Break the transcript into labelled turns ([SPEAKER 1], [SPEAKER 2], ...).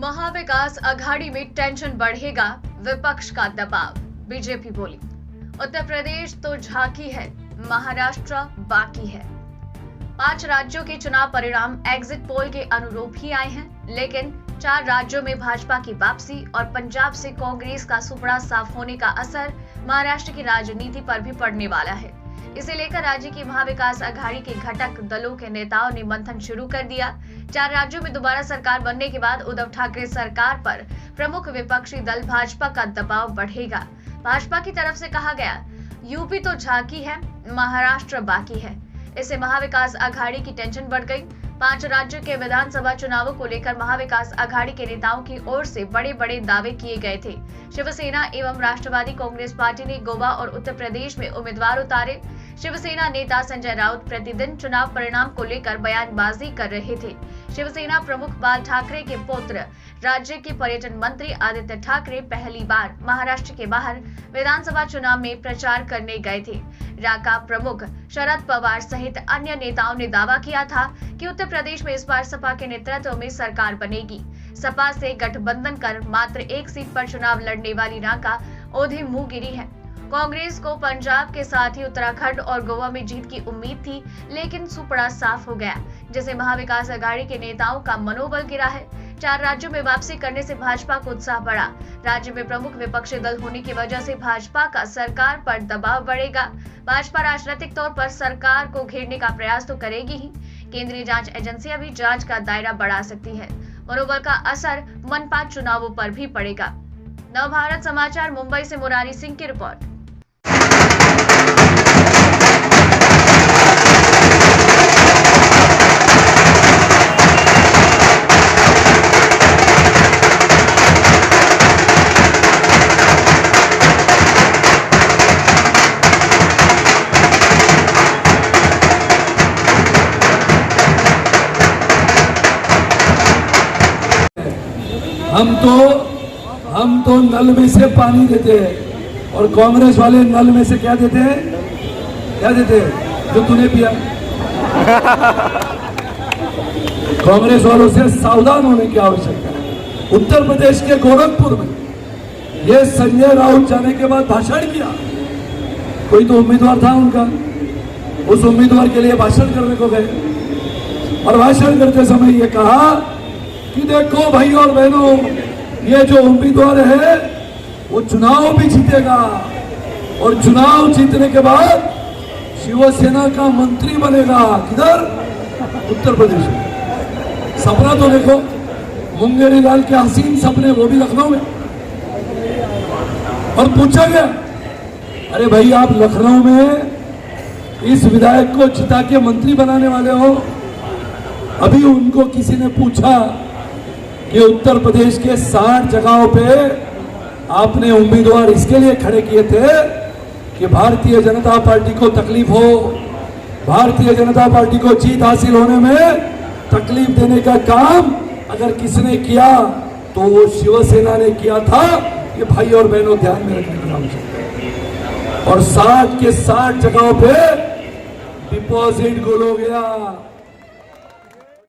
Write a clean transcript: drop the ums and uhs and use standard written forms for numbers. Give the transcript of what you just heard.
[SPEAKER 1] महाविकास अघाड़ी में टेंशन बढ़ेगा, विपक्ष का दबाव। बीजेपी बोली, उत्तर प्रदेश तो झांकी है, महाराष्ट्र बाकी है। 5 राज्यों के चुनाव परिणाम एग्जिट पोल के अनुरूप ही आए हैं, लेकिन 4 राज्यों में भाजपा की वापसी और पंजाब से कांग्रेस का सुपड़ा साफ होने का असर महाराष्ट्र की राजनीति पर भी पड़ने वाला है। इसे लेकर राज्य की महाविकास अघाड़ी के घटक दलों के नेताओं ने मंथन शुरू कर दिया। 4 राज्यों में दोबारा सरकार बनने के बाद उद्धव ठाकरे सरकार पर प्रमुख विपक्षी दल भाजपा का दबाव बढ़ेगा। भाजपा की तरफ से कहा गया, यूपी तो झांकी है, महाराष्ट्र बाकी है। इससे महाविकास अघाड़ी की टेंशन बढ़ गई। 5 राज्यों के विधानसभा चुनावों को लेकर महाविकास अघाड़ी के नेताओं की ओर से बड़े बड़े दावे किए गए थे। शिवसेना एवं राष्ट्रवादी कांग्रेस पार्टी ने गोवा और उत्तर प्रदेश में उम्मीदवार उतारे। शिवसेना नेता संजय राउत प्रतिदिन चुनाव परिणाम को लेकर बयानबाजी कर रहे थे। शिवसेना प्रमुख बाल ठाकरे के पुत्र राज्य के पर्यटन मंत्री आदित्य ठाकरे पहली बार महाराष्ट्र के बाहर विधानसभा चुनाव में प्रचार करने गए थे। राका प्रमुख शरद पवार सहित अन्य नेताओं ने दावा किया था कि उत्तर प्रदेश में इस बार सपा के नेतृत्व में सरकार बनेगी। सपा से गठबंधन कर मात्र 1 सीट पर चुनाव लड़ने वाली राका औंधे मुंह गिरी है। कांग्रेस को पंजाब के साथ ही उत्तराखंड और गोवा में जीत की उम्मीद थी, लेकिन सुपड़ा साफ हो गया, जिससे महाविकास अघाड़ी के नेताओं का मनोबल गिरा है। 4 राज्यों में वापसी करने से भाजपा को उत्साह बढ़ा। राज्य में प्रमुख विपक्षी दल होने की वजह से भाजपा का सरकार पर दबाव बढ़ेगा। भाजपा राजनीतिक तौर पर सरकार को घेरने का प्रयास तो करेगी ही, केंद्रीय जांच एजेंसियां भी जांच का दायरा बढ़ा सकती है। मनोबल का असर मनपा चुनावों पर भी पड़ेगा। नवभारत समाचार मुंबई से मुरारी सिंह की रिपोर्ट।
[SPEAKER 2] हम तो नल में से पानी देते हैं और कांग्रेस वाले नल में से क्या देते हैं जो तूने पिया। कांग्रेस वालों से सावधान होने की आवश्यकता है। उत्तर प्रदेश के गोरखपुर में ये संजय राउत जाने के बाद भाषण किया। कोई तो उम्मीदवार था उनका, उस उम्मीदवार के लिए भाषण करने को गए और भाषण करते समय ये कहा कि देखो भाई और बहनों, ये जो उम्मीदवार है वो चुनाव भी जीतेगा और चुनाव जीतने के बाद शिवसेना का मंत्री बनेगा। किधर? उत्तर प्रदेश में। सपना तो देखो, मुंगेरी लाल के हसीन सपने, वो भी लखनऊ में। और पूछा गया, अरे भाई आप लखनऊ में इस विधायक को जिता के मंत्री बनाने वाले हो। अभी उनको किसी ने पूछा कि उत्तर प्रदेश के 60 जगहों पे आपने उम्मीदवार इसके लिए खड़े किए थे कि भारतीय जनता पार्टी को तकलीफ हो, भारतीय जनता पार्टी को जीत हासिल होने में तकलीफ देने का काम अगर किसने किया तो वो शिवसेना ने किया था। ये भाई और बहनों ध्यान में रखने की आवश्यकता है। और 60 के 60 जगहों पे डिपॉजिट गुल हो गया।